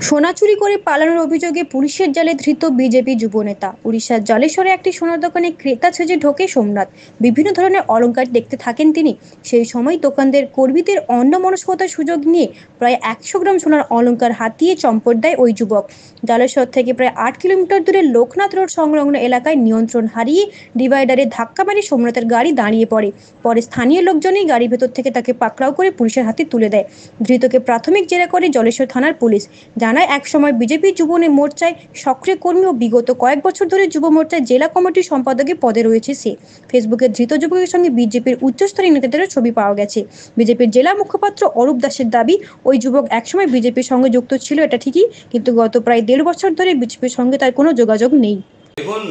সোনা চুরি করে পালানোর অভিযোগে পুলিশের জালে ধৃত বিজেপি যুবনেতা। উড়িষ্যার জলেশ্বরে একটি সোনার দোকানে ক্রেতা সেজে ঢোকে সোমনাথ। বিভিন্ন ধরনের অলংকার দেখতে থাকেন তিনি। সেই সময় দোকানদার কর্মীদের অন্যমনস্কতার সুযোগ নিয়ে প্রায় 100 গ্রাম সোনার অলংকার হাতিয়ে চম্পট দেয় ওই যুবক। জলেশ্বর থেকে প্রায় 8 কিলোমিটার দূরে লোকনাথ রোড সংলগ্ন এলাকায় নিয়ন্ত্রণ হারিয়ে ডিভাইডারে ধাক্কা মারে সোমনাথের গাড়ি দাঁড়িয়ে পড়ে। পরে স্থানীয় লোকজনই গাড়ির ভেতর থেকে তাকে পাকড়াও করে পুলিশের হাতে তুলে দেয়। ধৃতকে প্রাথমিক জেরা করে জলেশ্বর থানার পুলিশ। জানায় একসময় বিজেপি যুব মোর্চায় সক্রিয় কর্মী ও বিগত কয়েক বছর ধরে যুব মোর্চায় জেলা কমিটির সম্পাদকের পদে রয়েছে সে। ফেসবুকে ধৃত যুবকের সঙ্গে বিজেপির উচ্চস্তরীয় নেতাদের ছবি পাওয়া গেছে। বিজেপির জেলা মুখপাত্র অরূপ দাসের দাবি, ওই যুবক একসময় বিজেপির সঙ্গে যুক্ত ছিল এটা ঠিকই, কিন্তু গত প্রায় 1.5 বছর ধরে বিজেপির সঙ্গে তার কোনো যোগাযোগ নেই। দেখুন,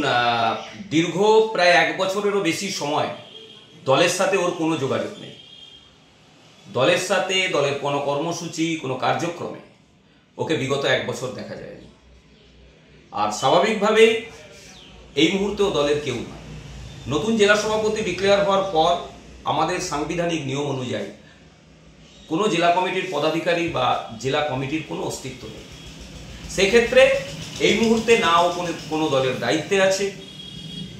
দীর্ঘ প্রায় 1 বছরেরও বেশি সময় দলের সাথে ওর কোনো যোগাযোগ নেই। দলের সাথে দলের কোনো কর্মসূচি, কোনো কার্যক্রমে ওকে বিগত 1 বছর দেখা যায়নি। আর স্বাভাবিকভাবেই এই মুহূর্তেও দলের কেউ নয়। নতুন জেলা সভাপতি ডিক্লেয়ার হওয়ার পর আমাদের সাংবিধানিক নিয়ম অনুযায়ী কোনো জেলা কমিটির পদাধিকারী বা জেলা কমিটির কোনো অস্তিত্ব নেই। সেক্ষেত্রে এই মুহূর্তে না ও কোনো দলের দায়িত্বে আছে,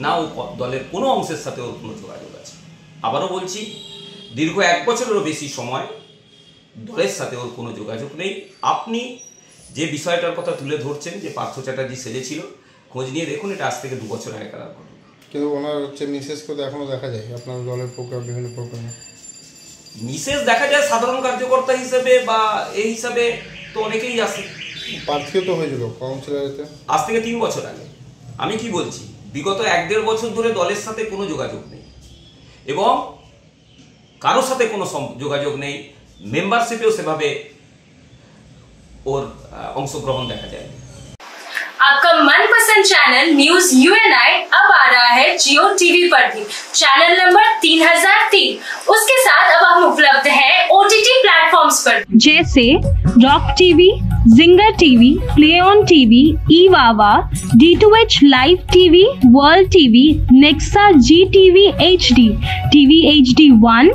না ও দলের কোনো অংশের সাথে ওর কোনো যোগাযোগ আছে। আবারও বলছি, দীর্ঘ 1 বছরেরও বেশি সময় দলের সাথে ওর কোনো যোগাযোগ নেই। আপনি যে বিষয়টার কথা তুলে ধরছেন, যে পার্থ চ্যাটার্জি সেজেছিল, খোঁজ নিয়ে দেখুন, এটা আজ থেকে 2 বছর আগেকার ঘটনা। কিন্তু ওনার মিসেসকে তো এখনো দেখা যায় আপনার দলের প্রোগ্রাম, বিভিন্ন প্রোগ্রামে মিসেস দেখা যায় সাধারণ কার্যকর্তা হিসেবে বা এই হিসাবে তো অনেকেই আসে। প্রার্থীও তো হয়েছিল কাউন্সিলরেতে আজ থেকে 3 বছর আগে। আমি কি বলছি, বিগত 1-1.5 বছর ধরে দলের সাথে কোনো যোগাযোগ নেই এবং কারোর সাথে কোনো যোগাযোগ নেই। মেম্বারশিপেও সেভাবে और अंशग्रहण देखा जाए। आपका मनपसंद चैनल न्यूज UNI अब आ रहा है जियो टीवी पर भी। चैनल नंबर 3003 उसके साथ अब हम उपलब्ध हैं OTT प्लेटफॉर्म्स पर, जैसे rock TV, Zinger TV, play on TV, ईवावा, D2H live TV, world TV, Nexa GTV HD, TV HD1,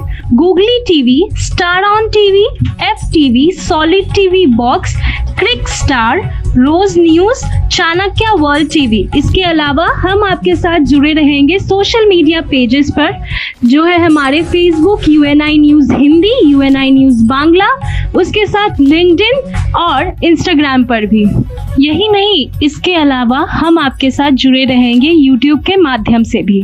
Googly TV, star on TV, FTV, solid TV box, crick star, rose news, Chanakya world TV. इसके अलावा हम आपके साथ जुड़े रहेंगे social media pages पर, जो है हमारे Facebook UNI news Hindi, UNI news Bangla, उसके साथ लिंक्डइन और इंस्टाग्राम पर भी। यही नहीं, इसके अलावा हम आपके साथ जुड़े रहेंगे यूट्यूब के माध्यम से भी।